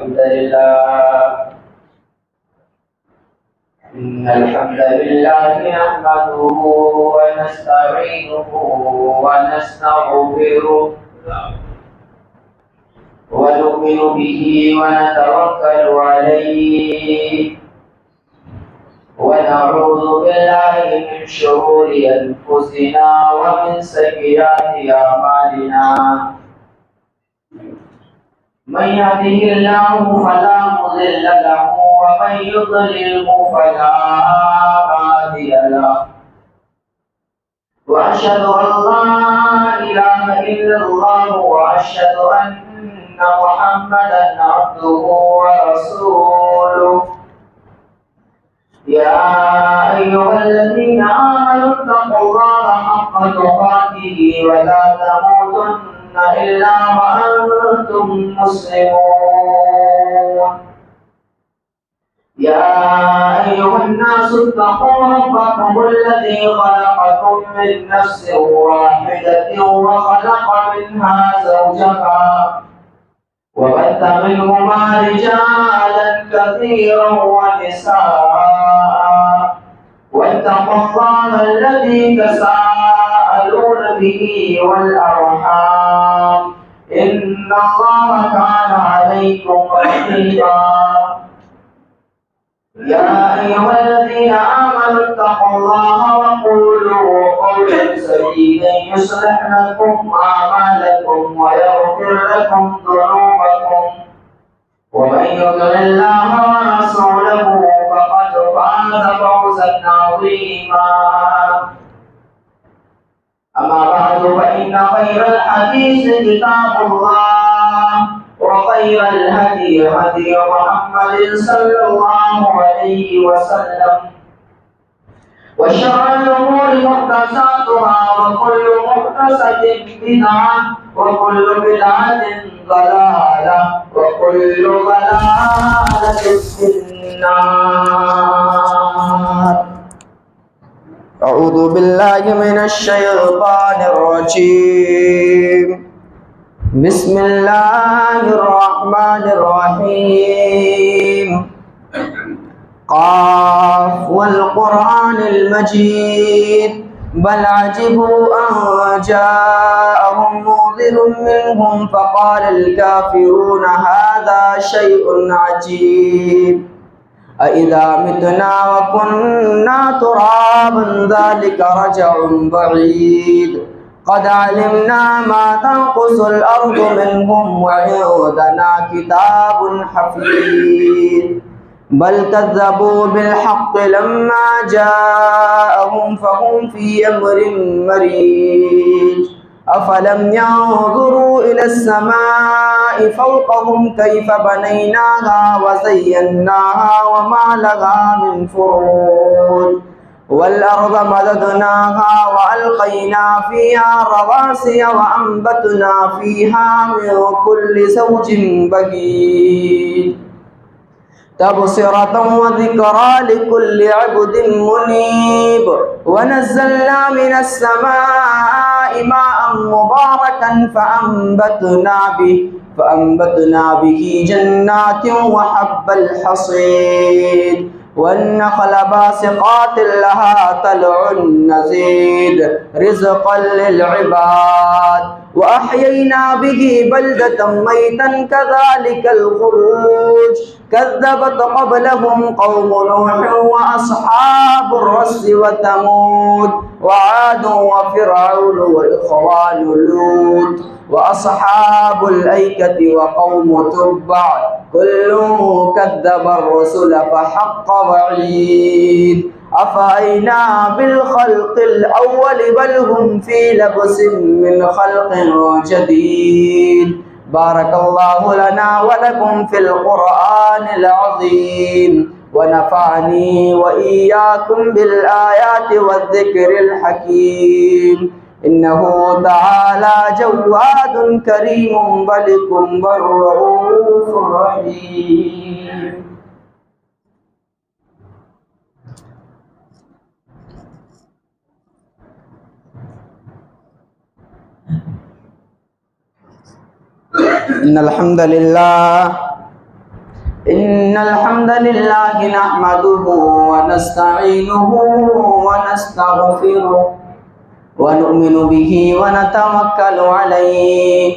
الحمد لله الحمد لله نحمده ونستعينه ونستغفره ونؤمن به ونتوكل عليه ونعوذ بالله من شرور أنفسنا ومن سيئات أعمالنا من يهده الله فلا مضل له ومن يضلله فلا هادي له واشهد ان لا اله الا الله واشهد ان محمدا عبده ورسوله يا ايها الذين امنوا اتقوا الله حق تقاته ولا تموتن إلا وأنتم مسلمون يا أيها الناس اتقوا ربكم الذي خلقكم من نفس واحدة وخلق منها زوجها وبث منهما رجالا كثيرا ونساء واتقوا الله الذي تساءلون به والأرحام إن الله كان عليكم رقيبا يا أيها الذين آمنوا اتقوا الله وقولوا قولا سديدا يصلح لكم أعمالكم ويغفر لكم ذنوبكم ومن يطع الله ورسوله فقد فاز فوزا عظيما أما بعد فإن خير الحديث كتاب الله وخير الهدي هدي محمد صلى الله عليه وسلم وشر الأمور محدثاتها وكل محدثة بدعة وكل بدعة ضلالة وكل ضلالة في النار. أعوذ بالله من الشيطان الرجيم. بسم الله الرحمن الرحيم. قاف والقرآن المجيد بل عجبوا أن جاءهم منذر منهم فقال الكافرون هذا شيء عجيب أإذا متنا وكنا ترابا ذلك رجع بعيد قد علمنا ما تنقص الأرض منهم وعندنا كتاب حفيظ بل كذبوا بالحق لما جاءهم فهم في أمر مريج أفلم ينظروا إلى السماء فوقهم كيف بنيناها وزيناها وما لها من فروج والأرض مددناها وألقينا فيها رواسي وأنبتنا فيها من كل زوج بهيج تبصرة وذكرى لكل عبد منيب ونزلنا من السماء ماء مباركا فأنبتنا به جنات وحب الحصيد والنخل باسقات لها طلع نضيد رزقا للعباد وأحيينا به بلدة ميتا كذلك الخروج كذبت قبلهم قوم نوح وأصحاب الرس وثمود وعاد وفرعون وإخوان لوط وأصحاب الأيكة وقوم تبع كل كذب الرسل فحق وعيد أفأينا بالخلق الأول بل هم في لبس من خلق جديد بارك الله لنا ولكم في القرآن العظيم ونفعني وإياكم بالآيات والذكر الحكيم إنه تعالى جواد كريم ملك رؤوف رحيم. إن الحمد لله إن الحمد لله نحمده ونستعينه ونستغفره ونؤمن به ونتوكل عليه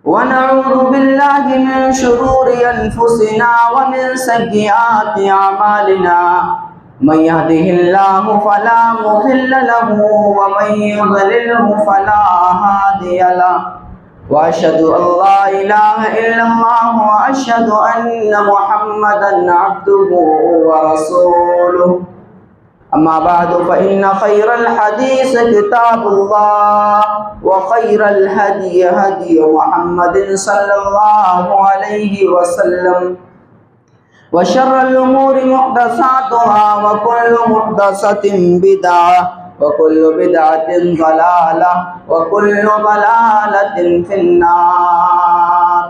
ونعوذ بالله من شرور أنفسنا ومن سيئات أعمالنا من يهده الله فلا مضل له ومن يضلله فلا هادي له وأشهد أن لا إله إلا الله وأشهد أن محمدا عبده ورسوله أما بعد فإن خير الحديث كتاب الله وخير الهدي هدي محمد صلى الله عليه وسلم وشر الأمور محدثاتها وكل محدثة بدعة وكل بدعة ضلالة وكل ضلالة في النار.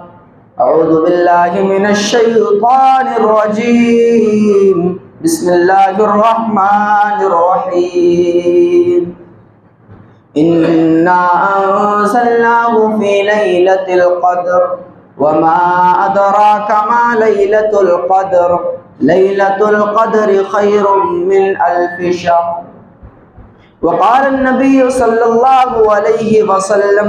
أعوذ بالله من الشيطان الرجيم. بسم الله الرحمن الرحيم. إنا أنزلناه في ليلة القدر وما أدراك ما ليلة القدر ليلة القدر خير من 1000 شهر. وقال النبي صلى الله عليه وسلم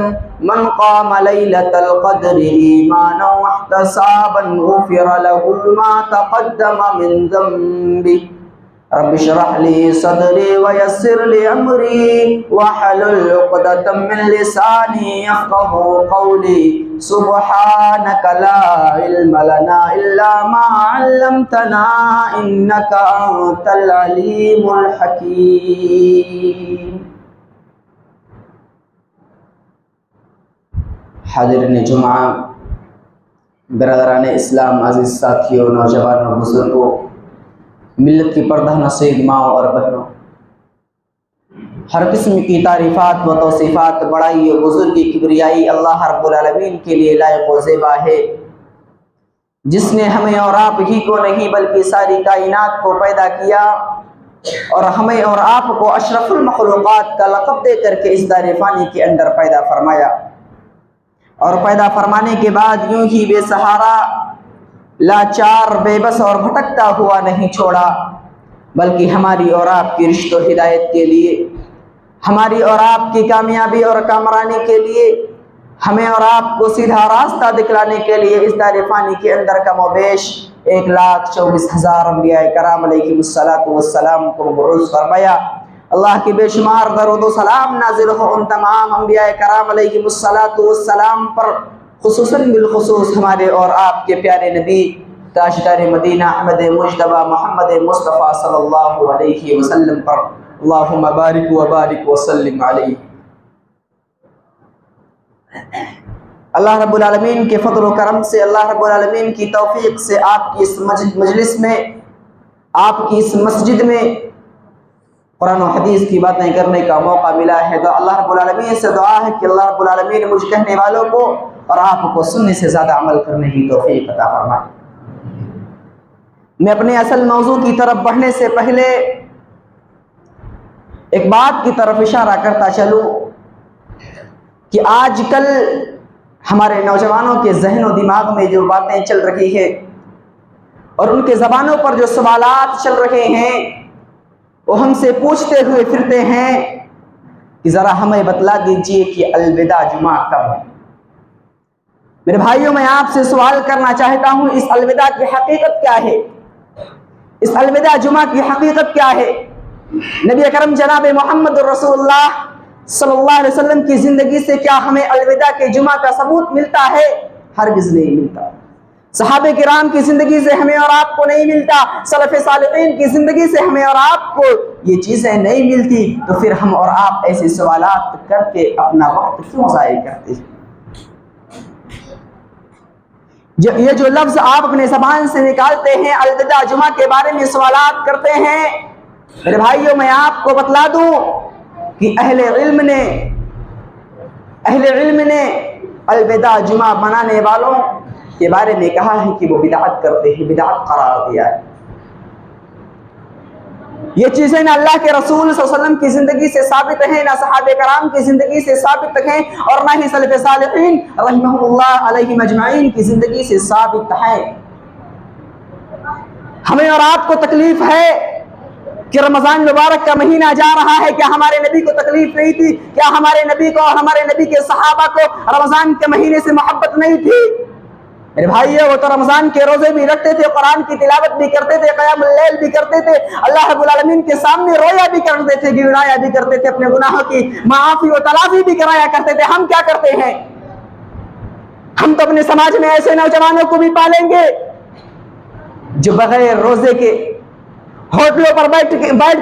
من قام ليلة القدر إيمانا واحتسابا غفر له ما تقدم من ذنبه. رب اشرح لي صدري ويسر لي أمري واحلل عقدة من لساني يفقهوا قولي. سبحانك لا علم لنا إلا ما علمتنا إنك أنت العليم الحكيم. حاضرین جمعہ، برادران اسلام، عزیز ساتھیوں، نوجوانوں، بزرگوں، ملت کی پردہ نشین ماں اور بہنوں، ہر قسم کی تعریفات و توصیفات، بڑائی و بزرگی، کبریائی اللہ رب العالمین کے لیے لائق و زیبا ہے، جس نے ہمیں اور آپ ہی کو نہیں بلکہ ساری کائنات کو پیدا کیا اور ہمیں اور آپ کو اشرف المخلوقات کا لقب دے کر کے اس دار فانی کے اندر پیدا فرمایا، اور پیدا فرمانے کے بعد یوں ہی بے سہارا، لاچار، بے بس اور بھٹکتا ہوا نہیں چھوڑا، بلکہ ہماری اور آپ کی رشت و ہدایت کے لیے، ہماری اور آپ کی کامیابی اور کامرانی کے لیے، ہمیں اور آپ کو سیدھا راستہ دکھلانے کے لیے اس دار فانی کے اندر کم و بیش 1,24,000 انبیاء کرام علیہ السلام کو مبعوث فرمایا۔ اللہ کی بے شمار درود و سلام نازل ہو ان تمام انبیاء کرام علیہ السلام پر، خصوصاً بالخصوص ہمارے اور آپ کے پیارے نبی تاجدار مدینہ احمد مجتبی محمد مصطفیٰ صلی اللہ علیہ وسلم پر۔ اللہم بارک و بارک وسلم علیہ۔ اللہ رب العالمین کے فضل و کرم سے، اللہ رب العالمین کی توفیق سے آپ کی اس مجلس میں، آپ کی اس مسجد میں قرآن و حدیث کی باتیں کرنے کا موقع ملا ہے، تو اللہ رب العالمین سے دعا ہے کہ اللہ رب العالمین مجھ کہنے والوں کو اور آپ کو سننے سے زیادہ عمل کرنے کی توفیق عطا فرمائے۔ میں اپنے اصل موضوع کی طرف بڑھنے سے پہلے ایک بات کی طرف اشارہ کرتا چلوں کہ آج کل ہمارے نوجوانوں کے ذہن و دماغ میں جو باتیں چل رہی ہیں اور ان کے زبانوں پر جو سوالات چل رہے ہیں، وہ ہم سے پوچھتے ہوئے پھرتے ہیں کہ ذرا ہمیں بتلا دیجئے کہ الوداع جمعہ کب ہے۔ میرے بھائیوں، میں آپ سے سوال کرنا چاہتا ہوں، اس الوداع کی حقیقت کیا ہے؟ اس الوداع جمعہ کی حقیقت کیا ہے؟ نبی اکرم جناب محمد رسول اللہ صلی اللہ علیہ وسلم کی زندگی سے کیا ہمیں الوداع کے جمعہ کا ثبوت ملتا ہے؟ ہرگز نہیں ملتا۔ صحابہ کرام کی زندگی سے ہمیں اور آپ کو نہیں ملتا، سلف صالحین کی زندگی سے ہمیں اور آپ کو یہ چیزیں نہیں ملتی، تو پھر ہم اور آپ ایسے سوالات کر کے اپنا وقت کیوں ضائع کرتے ہیں؟ یہ جو لفظ آپ اپنے زبان سے نکالتے ہیں، الوداع جمعہ کے بارے میں سوالات کرتے ہیں، میرے بھائیوں میں آپ کو بتلا دوں کہ اہل علم نے الوداع جمعہ منانے والوں کے بارے میں کہا ہے کہ وہ بدعت کرتے ہیں، بدعت قرار دیا ہے۔ یہ چیزیں نہ اللہ کے رسول صلی اللہ علیہ وسلم کی زندگی سے ثابت ہیں، نہ صحابہ کرام کی زندگی سے ثابت ہیں، اور نہ ہی سلف صالحین رحمہ اللہ علیہ مجمعین کی زندگی سے ثابت ہیں۔ ہمیں اور آپ کو تکلیف ہے کہ رمضان مبارک کا مہینہ جا رہا ہے، کیا ہمارے نبی کو تکلیف نہیں تھی؟ کیا ہمارے نبی کو اور ہمارے نبی کے صحابہ کو رمضان کے مہینے سے محبت نہیں تھی؟ میرے بھائیو، وہ تو رمضان کے روزے بھی رکھتے تھے، قرآن کی تلاوت بھی کرتے تھے، قیام اللیل بھی کرتے تھے، اللہ رب العالمین کے سامنے رویا بھی کرتے تھے، گڑایا بھی کرتے تھے، اپنے گناہوں کی معافی و تلافی بھی کرایا کرتے تھے۔ ہم کیا کرتے ہیں؟ ہم تو اپنے سماج میں ایسے نوجوانوں کو بھی پالیں گے جو بغیر روزے کے ہوٹلوں پر بیٹھ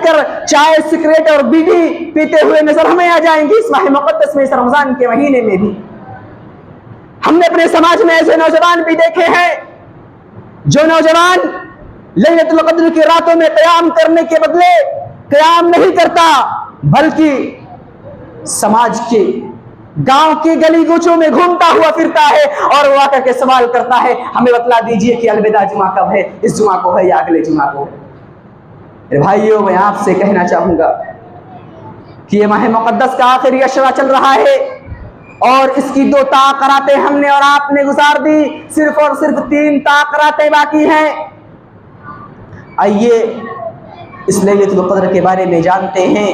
کر چائے، سگریٹ اور بیڑی پیتے ہوئے نظر ہمیں آ جائیں گے اس ماہ مقدس میں، اس رمضان کے مہینے میں بھی۔ ہم نے اپنے سماج میں ایسے نوجوان بھی دیکھے ہیں جو نوجوان لیلۃ القدر کی راتوں میں قیام کرنے کے بدلے قیام نہیں کرتا، بلکہ سماج کے گاؤں کی گلی کوچوں میں گھومتا ہوا پھرتا ہے اور وہ آ کر کے سوال کرتا ہے، ہمیں بتلا دیجئے کہ الوداع جمعہ کب ہے، اس جمعہ کو ہے یا اگلے جمعہ کو ہے۔ میرے بھائیوں، میں آپ سے کہنا چاہوں گا کہ یہ ماہ مقدس کا آخری عشرہ چل رہا ہے اور اس کی 2 طاق راتیں ہم نے اور آپ نے گزار دی، صرف اور صرف 3 طاق راتیں باقی ہیں۔ آئیے اس لیلۃ القدر کے بارے میں جانتے ہیں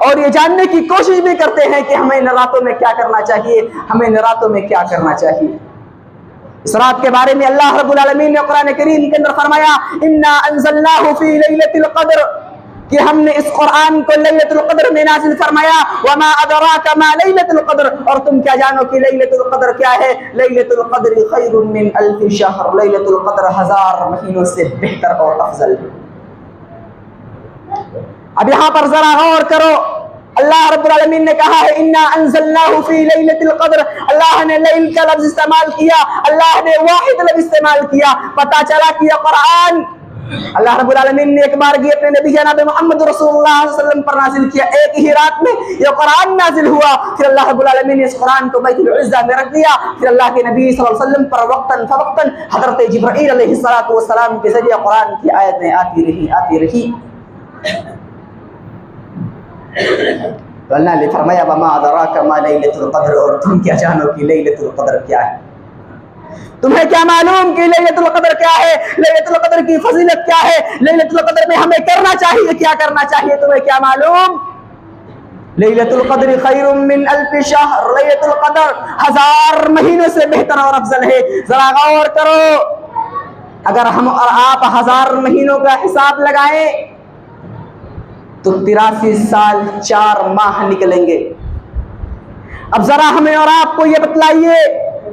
اور یہ جاننے کی کوشش بھی کرتے ہیں کہ ہمیں ان راتوں میں کیا کرنا چاہیے، ہمیں ان راتوں میں کیا کرنا چاہیے۔ اس رات کے بارے میں اللہ رب العالمین نے قرآن کریم کے اندر فرمایا، انا انزلناہ فی لیلۃ القدر، کہ ہم نے اس قرآن کو لیلۃ القدر میں نازل فرمایا، وما ادراک ما لیلۃ القدر، اور تم کیا جانو کہ لیلۃ القدر کیا ہے؟ لیلۃ القدر خیر من الف شہر، لیلۃ القدر 1000 مہینوں سے بہتر اور افضل ہے۔ اب یہاں پر ذرا غور کرو، اللہ رب العالمین نے کہا ہے انا انزلناہ فی لیلۃ القدر، اللہ نے لیل کا لفظ استعمال کیا، اللہ نے واحد لفظ استعمال کیا، پتہ چلا کہ یہ قرآن اللہ رب العالمین نے ایک بار اپنے نبی جناب محمد رسول اللہ صلی اللہ علیہ وسلم پر نازل کیا، ایک ہی رات میں یہ قرآن نازل ہوا۔ پھر اللہ رب العالمین نے اس قرآن کو بیت العزہ میں رکھ دیا، پھر اللہ کے نبی صلی اللہ علیہ وسلم پر وقتاً فوقتاً حضرت جبرائیل علیہ السلام کے ذریعے قرآن کی آیتیں آتی رہی۔ تو اللہ نے فرمایا وما ادراک ما لیلۃ القدر، اور تم کیا جانو کہ لیلۃ القدر کیا ہے؟ تمہیں کیا معلوم کہ لیلۃ القدر کیا ہے؟ لیلۃ القدر کی فضیلت کیا ہے؟ لیلۃ القدر میں ہمیں کرنا چاہیے، کیا کرنا چاہیے؟ تمہیں کیا معلوم؟ لیلۃ القدر خیر من الف شہر، لیلۃ القدر 1000 مہینوں سے بہتر اور افضل ہے۔ ذرا غور کرو، اگر ہم اور آپ 1000 مہینوں کا حساب لگائیں تو 83 سال 4 ماہ نکلیں گے۔ اب ذرا ہمیں اور آپ کو یہ بتلائیے،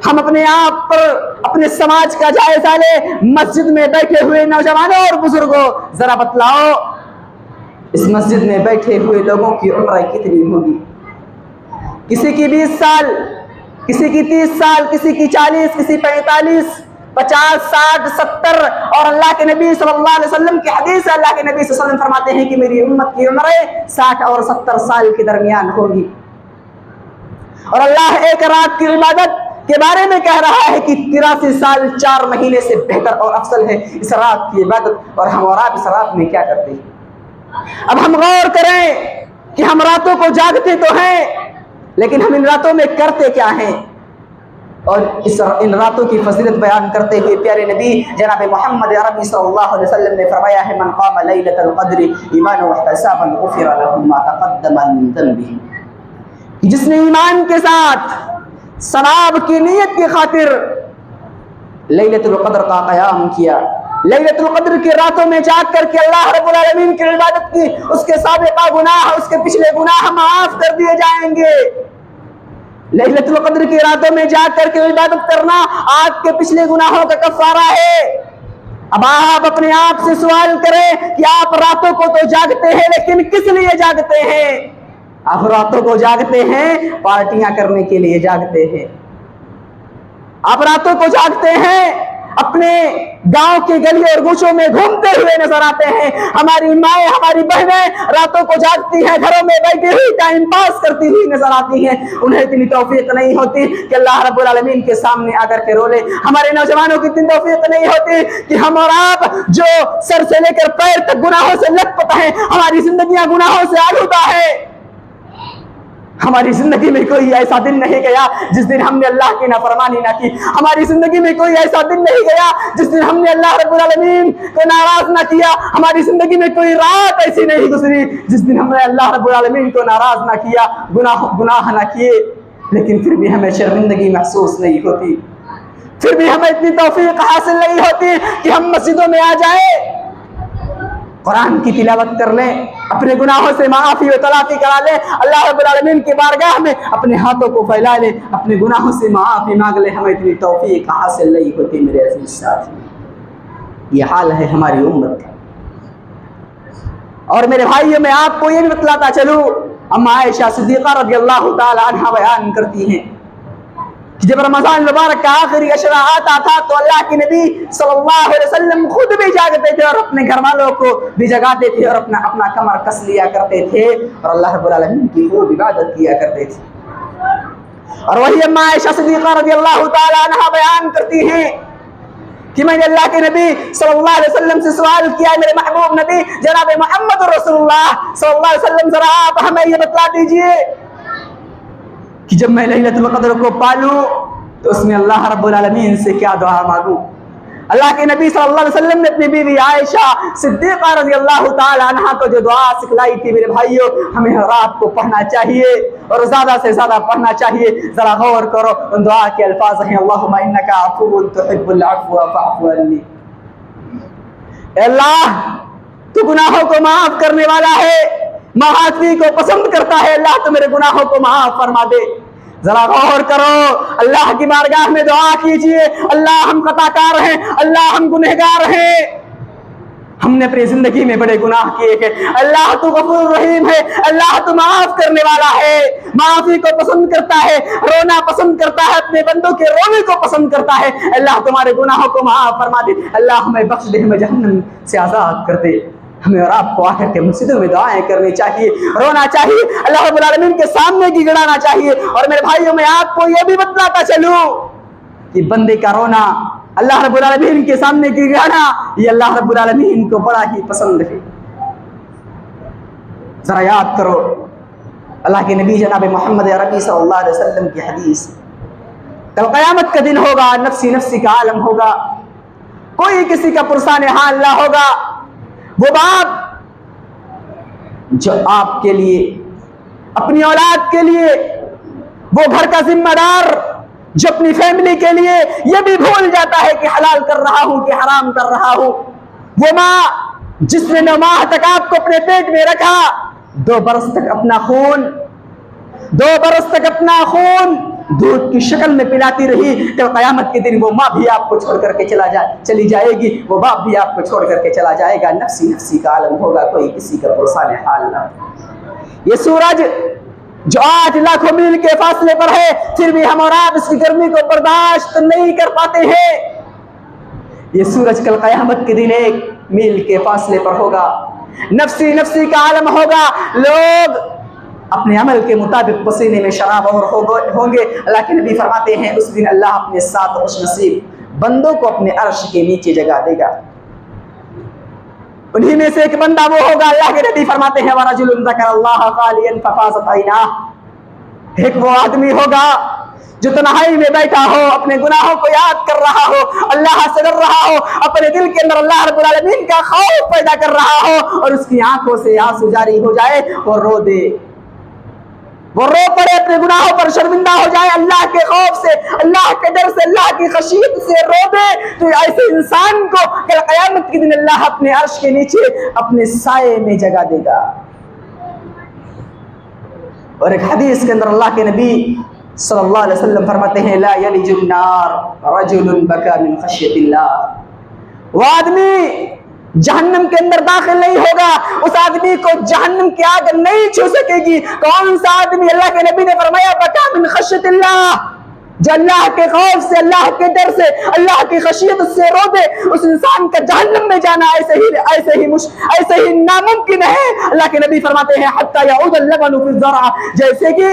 ہم اپنے آپ پر اپنے سماج کا جائزہ لیں، مسجد میں بیٹھے ہوئے نوجوانوں اور بزرگوں، ذرا بتلاؤ اس مسجد میں بیٹھے ہوئے لوگوں کی عمر کتنی ہوگی؟ کسی کی 20 سال، کسی کی 30 سال، کسی کی 40، کسی 45، 50، 60، 70، اور اللہ کے نبی صلی اللہ علیہ وسلم کی حدیث ہے، اللہ کے نبی صلی اللہ علیہ وسلم فرماتے ہیں کہ میری امت کی عمریں 60 اور 70 سال کے درمیان ہوگی۔ اور اللہ ایک رات کی عبادت کے بارے میں کہہ رہا ہے کہ 83 سال 4 مہینے سے بہتر اور افضل ہے اس رات کی عبادت، اور ہم اور آپ اس رات میں کیا کرتے ہیں؟ اب ہم غور کریں کہ ہم راتوں کو جاگتے تو ہیں، لیکن ہم ان راتوں میں کرتے کیا ہیں؟ اور ان راتوں کی فضیلت بیان کرتے ہوئے پیارے نبی جناب محمد عربی صلی اللہ علیہ وسلم نے فرمایا ہے، من قام لیلۃ القدر ایمانا واحتسابا غفر له ما تقدم من ذنبه، جس نے ایمان کے ساتھ ثواب کی نیت کی خاطر لیلۃ القدر کا قیام کیا، لیلۃ القدر کی راتوں میں جاگ کر کے اللہ رب العالمین کی عبادت کی، اس کے سابقہ گناہ، اس کے پچھلے گناہ معاف کر دیے جائیں گے۔ لیلۃ القدر کی راتوں میں جاگ کر کے عبادت کرنا آپ کے پچھلے گناہوں کا کفارہ ہے۔ اب آپ اپنے آپ سے سوال کریں کہ آپ راتوں کو تو جاگتے ہیں، لیکن کس لیے جاگتے ہیں؟ آپ راتوں کو جاگتے ہیں پارٹیاں کرنے کے لیے جاگتے ہیں، آپ راتوں کو جاگتے ہیں اپنے گاؤں کی گلی اور گوشوں میں گھومتے ہوئے نظر آتے ہیں۔ ہماری مائیں، ہماری بہنیں راتوں کو جاگتی ہیں، گھروں میں بیٹھی ہوئی ٹائم پاس کرتی ہوئی نظر آتی ہیں، انہیں اتنی توفیق نہیں ہوتی کہ اللہ رب العالمین کے سامنے آ کر کے رو لے۔ ہمارے نوجوانوں کی اتنی توفیق نہیں ہوتی کہ ہم اور آپ جو سر سے لے کر پیر تک گناہوں سے لت پت ہیں، ہماری زندگیاں گناہوں سے آلودہ ہے، ہماری زندگی میں کوئی ایسا دن نہیں گیا جس دن ہم نے اللہ کی نافرمانی نہ کی. ہماری زندگی میں کوئی ایسا دن نہیں گیا جس دن ہم نے اللہ رب العالمین کو ناراض نہ کیا. ہماری زندگی میں کوئی رات ایسی نہیں گزری جس دن ہم نے اللہ رب العالمین کو ناراض نہ کیا, گناہ نہ کیے. لیکن پھر بھی ہمیں شرمندگی محسوس نہیں ہوتی, پھر بھی ہمیں اتنی توفیق حاصل نہیں ہوتی کہ ہم مسجدوں میں آ جائیں, قرآن کی تلاوت کر لیں, اپنے گناہوں سے معافی و تلافی کرا لیں, اللہ رب العالمین کی بارگاہ میں اپنے ہاتھوں کو پھیلا لیں, اپنے گناہوں سے معافی مانگ لیں. ہمیں اتنی توفیق حاصل نہیں ہوتی میرے عزیز ساتھی. یہ حال ہے ہماری امت کا. اور میرے بھائیوں میں آپ کو یہ بھی بتلاتا چلوں, اما عائشہ صدیقہ رضی اللہ تعالی عنہ بیان کرتی ہیں کہ جب رمضان مبارک کا آخری عشرہ آتا تھا تو اللہ کے نبی صلی اللہ علیہ وسلم خود بھی جاگتے تھے اور اپنے گھر والوں کو بھی جگاتے تھے اور اپنا کمر کس لیا کرتے تھے اور اللہ رب العالمین کی خوب عبادت کیا کرتے تھے. اور وہی اما عائشہ صدیقہ رضی اللہ تعالی عنہ بیان کرتی ہیں کہ میں نے اللہ کے نبی صلی اللہ علیہ وسلم سے سوال کیا, میرے محبوب نبی جناب محمد رسول اللہ صلی اللہ علیہ وسلم ذرا آپ ہمیں یہ بتلا دیجئے کہ جب میں لیلۃ القدر کو پالوں تو اس میں اللہ رب العالمین سے کیا دعا مانگوں. اللہ کے نبی صلی اللہ علیہ وسلم نے اپنی بیوی عائشہ صدیقہ رضی اللہ تعالی عنہا کو جو دعا سکھلائی تھی میرے بھائیوں, ہمیں رات کو پڑھنا چاہیے اور زیادہ سے زیادہ پڑھنا چاہیے. ذرا غور کرو, ان دعا کے الفاظ ہیں اللہم انک عفو تحب العفو فاعف عنی. اے اللہ تو گناہوں کو معاف کرنے والا ہے, معافی کو پسند کرتا ہے, اللہ تو میرے گناہوں کو معاف فرما دے. ذرا غور کرو, اللہ کی بارگاہ میں دعا کیجئے, اللہ ہم خطا کار ہیں, اللہ ہم گنہگار ہیں, ہم نے اپنی زندگی میں بڑے گناہ کیے ہیں. اللہ تو غفور رحیم ہے, اللہ تو معاف کرنے والا ہے, معافی کو پسند کرتا ہے, رونا پسند کرتا ہے, اپنے بندوں کے رونے کو پسند کرتا ہے. اللہ تمہارے گناہوں کو معاف فرما دے, اللہ ہمیں بخش دے, ہمیں جہنم سے آزاد کر دے. ہمیں اور آپ کو آخر کے مسجدوں میں دعائیں کرنی چاہیے, رونا چاہیے, اللہ رب العالمین کے سامنے کی گڑانا چاہیے. اور میرے بھائیوں میں آپ کو یہ بھی بتلاتا چلوں کہ بندے کا رونا, اللہ رب العالمین کے سامنے کی گڑانا, یہ اللہ رب العالمین کو بڑا ہی پسند ہے. ذرا یاد کرو اللہ کے نبی جناب محمد عربی صلی اللہ علیہ وسلم کی حدیث, کل قیامت کا دن ہوگا, نفسی نفسی کا عالم ہوگا, کوئی کسی کا پرسان حال نہ ہوگا. وہ باپ جو آپ کے لیے, اپنی اولاد کے لیے, وہ گھر کا ذمہ دار جو اپنی فیملی کے لیے یہ بھی بھول جاتا ہے کہ حلال کر رہا ہوں کہ حرام کر رہا ہوں. وہ ماں جس نے 9 ماہ تک آپ کو اپنے پیٹ میں رکھا, 2 برس تک اپنا خون دودھ کی شکل میں پلاتی رہی, کہ قیامت کے دن وہ ماں بھی آپ کو چھوڑ کر کے چلی جائے گی, وہ باپ بھی آپ کو چھوڑ کر کے چلا جائے گا. نفسی نفسی کا عالم ہوگا, کوئی کسی کا پرسان حال نہ. یہ سورج جو آج لاکھوں میل کے فاصلے پر ہے, پھر بھی ہم اور آپ اس کی گرمی کو برداشت نہیں کر پاتے ہیں. یہ سورج کل قیامت کے دن 1 میل کے فاصلے پر ہوگا, نفسی نفسی کا عالم ہوگا. لوگ اپنے عمل کے مطابق پسینے میں شراب اور ہوں گے. اللہ کے نبی فرماتے ہیں اس دن اللہ اپنے 7 خوش نصیب بندوں کو اپنے عرش کے نیچے جگہ دے گا. انہی میں سے ایک بندہ وہ ہوگا, اللہ کے نبی فرماتے ہیں وَرَجُلٌ ذَكَرَ اللَّهَ خَالِيًا فَفَاضَتْ عَيْنَاهُ. ایک وہ آدمی ہوگا جو تنہائی میں بیٹھا ہو, اپنے گناہوں کو یاد کر رہا ہو, اللہ سے ڈر رہا ہو, اپنے دل کے اندر اللہ رب العالمین کا خوف پیدا کر رہا ہو, اور اس کی آنکھوں سے آنسو جاری ہو جائے, وہ رو دے, وہ رو پڑے, اپنے گناہوں پر شرمندہ ہو جائے, اللہ کے خوف سے, اللہ کے ڈر سے, اللہ کی خشیت سے رو دے. تو ایسے انسان کو کل قیامت کے دن اللہ اپنے عرش کے نیچے اپنے سائے میں جگہ دے گا. اور ایک حدیث کے اندر اللہ کے نبی صلی اللہ علیہ وسلم فرماتے ہیں لا یلج النار رجل بکا من خشیت اللہ. وہ آدمی جہنم کے اندر داخل نہیں ہوگا, اس آدمی کو جہنم کی آگ نہیں چھو سکے گی. کون سا آدمی؟ اللہ کے نبی نے فرمایا بکا من خشیت اللہ, جو اللہ کے خوف سے, اللہ کے ڈر سے, اللہ کی خشیت سے رو دے. اس انسان کا جہنم میں جانا ایسے ہی ناممکن ہے. اللہ کے نبی فرماتے ہیں حتی یعود اللبن فی الزرع, جیسے کہ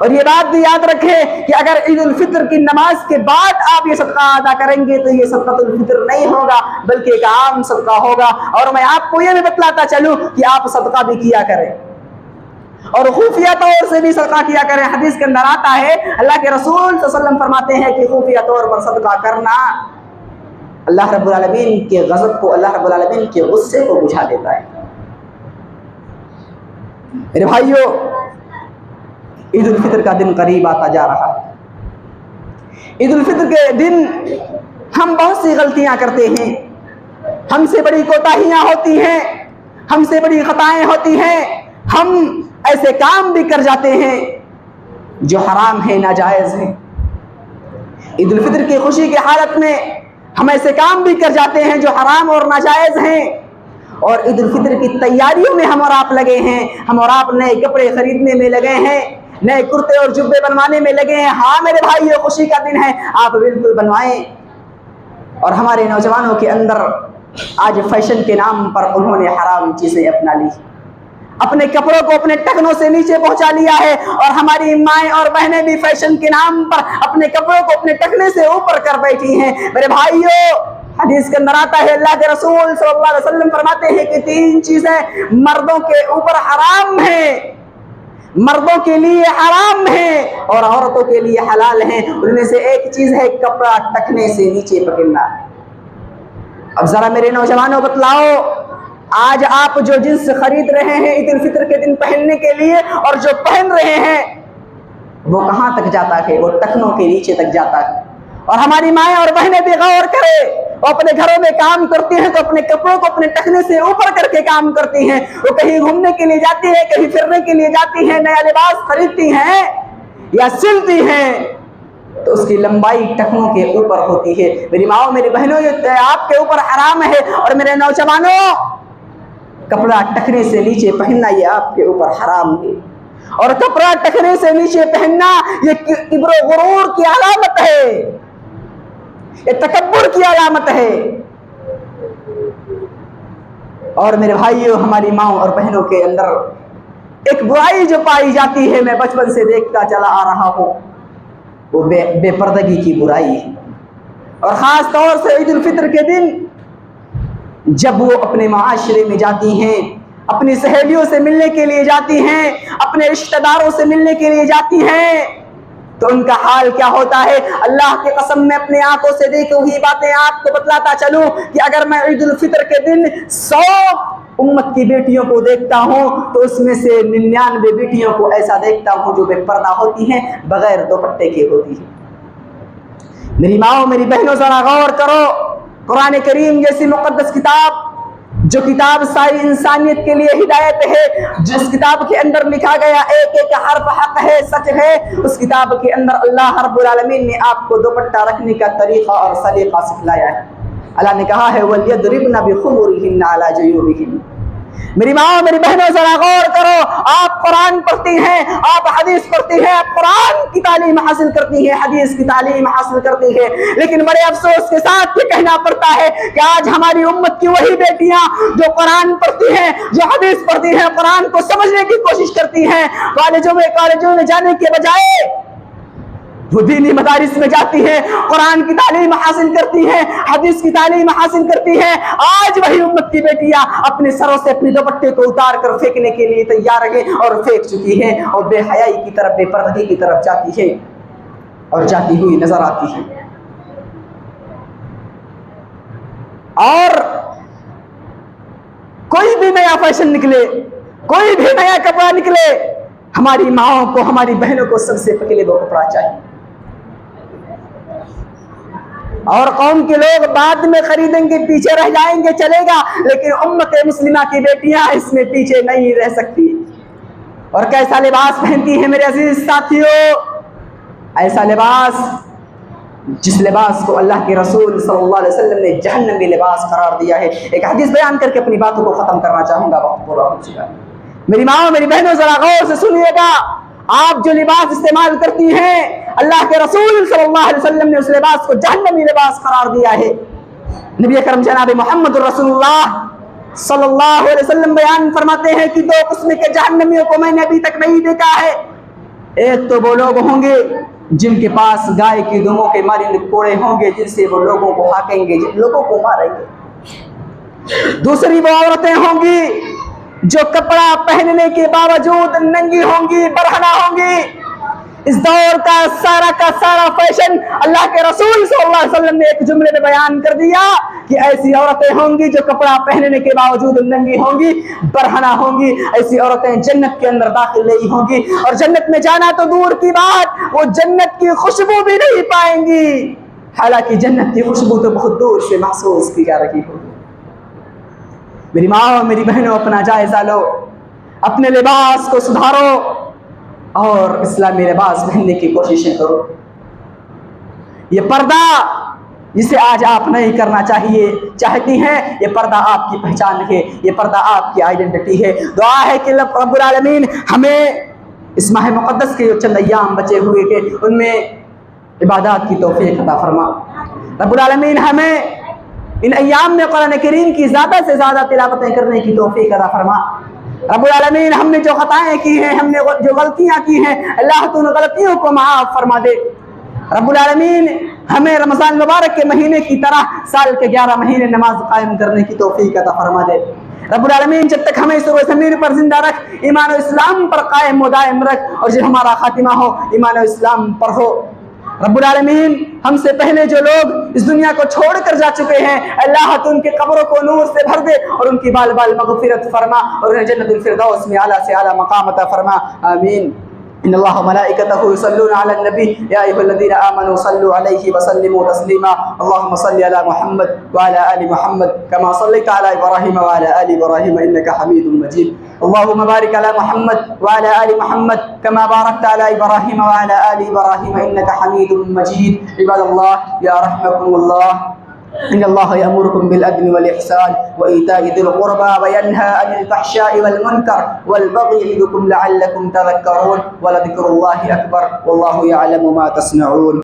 اور یہ بات بھی یاد رکھیں کہ اگر عید الفطر کی نماز کے بعد آپ یہ صدقہ ادا کریں گے تو یہ صدقۃ الفطر نہیں ہوگا بلکہ ایک عام صدقہ ہوگا. اور میں آپ کو یہ بھی بتلاتا چلوں کہ آپ صدقہ بھی کیا کریں اور خفیہ طور سے بھی صدقہ کیا کریں. حدیث کے اندر آتا ہے اللہ کے رسول صلی اللہ علیہ وسلم فرماتے ہیں کہ خفیہ طور پر صدقہ کرنا اللہ رب العالمین کے غضب کو، اللہ رب العالمین کے غصے کو بجھا دیتا ہے. میرے بھائیو، عید الفطر کا دن قریب آتا جا رہا ہے. عید الفطر کے دن ہم بہت سی غلطیاں کرتے ہیں، ہم سے بڑی کوتاہیاں ہوتی ہیں، ہم سے بڑی خطائیں ہوتی ہیں، ہم ایسے کام بھی کر جاتے ہیں جو حرام ہے، ناجائز ہے. عید الفطر کی خوشی کی حالت میں ہم ایسے کام بھی کر جاتے ہیں جو حرام اور ناجائز ہیں. اور عید الفطر کی تیاریوں میں ہم اور آپ لگے ہیں، ہم اور آپ نئے کپڑے خریدنے میں لگے ہیں، نئے کرتے اور جبے بنوانے میں لگے ہیں. ہاں میرے بھائیو، خوشی کا دن ہے، آپ بالکل بنوائیں. اور ہمارے نوجوانوں کے اندر آج فیشن کے نام پر انہوں نے حرام چیزیں اپنا لی، اپنے کپڑوں کو اپنے ٹخنوں سے نیچے پہنچا لیا ہے. اور ہماری مائیں اور بہنیں بھی فیشن کے نام پر اپنے کپڑوں کو اپنے ٹخنے سے اوپر کر بیٹھی ہیں. میرے بھائیو، حدیث کے اندر آتا ہے اللہ کے رسول صلی اللہ علیہ وسلم فرماتے ہیں کہ 3 چیزیں مردوں کے اوپر حرام ہیں، مردوں کے لیے حرام ہیں اور عورتوں کے لیے حلال ہیں. ان میں سے ایک چیز ہے کپڑا ٹخنے سے نیچے پکڑنا. اب ذرا میرے نوجوانوں بتلاؤ، آج آپ جو جنس خرید رہے ہیں عید الفطر کے دن پہننے کے لیے اور جو پہن رہے ہیں وہ کہاں تک جاتا ہے؟ وہ ٹخنوں کے نیچے تک جاتا ہے. اور ہماری مائیں اور بہنیں بھی غور کرے، وہ اپنے گھروں میں کام کرتی ہیں تو اپنے کپڑوں کو اپنے ٹخنے سے اوپر کر کے کام کرتی ہیں. وہ کہیں گھومنے کے لیے جاتی ہیں، کہیں پھرنے کے لیے جاتی ہیں، نیا لباس خریدتی ہیں یا سلتی ہیں تو اس کی لمبائی ٹخنوں کے اوپر ہوتی ہے. میری ماؤں، میری بہنوں، یہ آپ کے اوپر حرام ہے. اور میرے نوجوانوں، کپڑا ٹخنے سے نیچے پہننا یہ آپ کے اوپر حرام ہے. اور کپڑا ٹخنے سے نیچے پہننا یہ کبر و غرور کی علامت ہے، یہ تکبر کی علامت ہے. اور میرے بھائیوں، ہماری ماؤں اور بہنوں کے اندر ایک برائی جو پائی جاتی ہے، میں بچپن سے دیکھتا چلا آ رہا ہوں، وہ بے پردگی کی برائی ہے. اور خاص طور سے عید الفطر کے دن جب وہ اپنے معاشرے میں جاتی ہیں، اپنی سہیلیوں سے ملنے کے لیے جاتی ہیں، اپنے رشتہ داروں سے ملنے کے لیے جاتی ہیں، تو ان کا حال کیا ہوتا ہے؟ اللہ کی قسم میں اپنی آنکھوں سے دیکھی ہوئی باتیں آپ کو بتلاتا چلوں کہ اگر میں عید الفطر کے دن 100 امت کی بیٹیوں کو دیکھتا ہوں تو اس میں سے 99 بیٹیوں کو ایسا دیکھتا ہوں جو بے پردہ ہوتی ہیں، بغیر دوپٹے کے ہوتی ہیں. میری ماؤں، میری بہنوں، ذرا غور کرو. قرآن کریم جیسی مقدس کتاب، جو کتاب ساری انسانیت کے لیے ہدایت ہے، جس کتاب کے اندر لکھا گیا ایک ایک حرف حق ہے، سچ ہے، اس کتاب کے اندر اللہ رب العالمین نے آپ کو دوپٹہ رکھنے کا طریقہ اور سلیقہ سکھلایا ہے. اللہ نے کہا ہے وَلْيَضْرِبْنَ بِخُمُرِهِنَّ عَلَى جُيُوبِهِنَّ. میری ماں، میری بہنوں، ذرا غور کرو. آپ قرآن پڑھتی ہیں، آپ حدیث پڑھتی ہیں، آپ قرآن کی تعلیم حاصل کرتی ہیں، حدیث کی تعلیم حاصل کرتی ہیں، لیکن بڑے افسوس کے ساتھ یہ کہنا پڑتا ہے کہ آج ہماری امت کی وہی بیٹیاں جو قرآن پڑھتی ہیں، جو حدیث پڑھتی ہیں، قرآن کو سمجھنے کی کوشش کرتی ہیں، کالجوں میں جانے کے بجائے وہ دینی مدارس میں جاتی ہیں، قرآن کی تعلیم حاصل کرتی ہیں، حدیث کی تعلیم حاصل کرتی ہیں. آج وہی امت کی بیٹیاں اپنے سروں سے اپنے دوپٹے کو اتار کر پھینکنے کے لیے تیار ہیں اور پھینک چکی ہیں، اور بے حیائی کی طرف، بے پردگی کی طرف جاتی ہے اور جاتی ہوئی نظر آتی ہے. اور کوئی بھی نیا فیشن نکلے، کوئی بھی نیا کپڑا نکلے، ہماری ماؤں کو، ہماری بہنوں کو سب سے پہلے وہ کپڑا چاہیے. اور قوم کے لوگ بعد میں خریدیں گے، پیچھے رہ جائیں گے، چلے گا، لیکن امت مسلمہ کی بیٹیاں اس میں پیچھے نہیں رہ سکتی. اور کیسا لباس پہنتی ہیں میرے عزیز ساتھیوں؟ ایسا لباس جس لباس کو اللہ کے رسول صلی اللہ علیہ وسلم نے جہنمی لباس قرار دیا ہے. ایک حدیث بیان کر کے اپنی باتوں کو ختم کرنا چاہوں گا، وقت پورا ہو چکا. میری ماں، میری بہنوں، ذرا غور سے سنیے گا. آپ جو لباس استعمال کرتی ہیں، اللہ کے رسول صلی اللہ علیہ وسلم نے اس لباس کو جہنمی لباس قرار دیا ہے. نبی اکرم جناب محمد رسول اللہ صلی اللہ علیہ وسلم بیان فرماتے ہیں کہ 2 قسم کے جہنمیوں کو میں نے ابھی تک نہیں دیکھا ہے. ایک تو وہ لوگ ہوں گے جن کے پاس گائے کی دموں کے ماری کوڑے ہوں گے جن سے وہ لوگوں کو ہانکیں گے, جن لوگوں کو ماریں گے. دوسری وہ عورتیں ہوں گی جو کپڑا پہننے کے باوجود ننگی ہوں گی, برہنہ ہوں گی. اس دور کا سارا فیشن اللہ کے رسول صلی اللہ علیہ وسلم نے ایک جملے میں بیان کر دیا کہ ایسی عورتیں ہوں گی جو کپڑا پہننے کے باوجود ننگی ہوں گی, برہنہ ہوں گی. ایسی عورتیں جنت کے اندر داخل نہیں ہوں گی, اور جنت میں جانا تو دور کی بات, وہ جنت کی خوشبو بھی نہیں پائیں گی, حالانکہ جنت کی خوشبو تو بہت دور سے محسوس کی جا رہی ہوگی. میری ماں اور میری بہنوں, اپنا جائزہ لو, اپنے لباس کو سدھارو اور اسلامی لباس پہننے کی کوششیں کرو. یہ پردہ جسے آج آپ نہیں کرنا چاہتی ہیں, یہ پردہ آپ کی پہچان ہے, یہ پردہ آپ کی آئیڈینٹی ہے. دعا ہے کہ رب العالمین ہمیں اس ماہ مقدس کے جو چند ایام بچے ہوئے کہ ان میں عبادات کی توفیق عطا فرما. رب العالمین ہمیں ان ایام میں قرآن کریم کی زیادہ سے زیادہ تلاوتیں کرنے کی توفیق عطا فرما. رب العالمین ہم نے جو خطائیں کی ہیں, ہم نے جو غلطیاں کی ہیں, اللہ تو ان غلطیوں کو معاف فرما دے. رب العالمین ہمیں رمضان مبارک کے مہینے کی طرح سال کے 11 مہینے نماز قائم کرنے کی توفیق عطا فرما دے. رب العالمین جب تک ہمیں سر زمین پر زندہ رکھ, ایمان و اسلام پر قائم و دائم رکھ, اور جب ہمارا خاتمہ ہو ایمان و اسلام پر ہو. رب العالمین ہم سے پہلے جو لوگ اس دنیا کو چھوڑ کر جا چکے ہیں, اللہ تو ان کے قبروں کو نور سے بھر دے اور ان کی بال بال مغفرت فرما, اور انہیں جنت الفردوس میں اعلیٰ سے اعلیٰ مقام عطا فرما. آمین. ان اللہ وملائکته یصلون علی النبی یا ایھا الذین آمنوا صلوا علیہ وسلموا تسلیما. اللهم صل علی محمد وعلى آل محمد كما صليت على ابراہیم وعلى آل ابراہیم انك حمید مجید. اللهم بارك على محمد وعلى آل محمد كما باركت على ابراہیم وعلى آل ابراہیم انك حمید مجید. عباد اللہ, یا رحمكم اللہ, إن الله يأمركم بالعدل والإحسان وإيتاء ذي القربى وينهى عن الفحشاء والمنكر والبغي يعظكم لعلكم تذكرون. ولذكر الله أكبر والله يعلم ما تصنعون.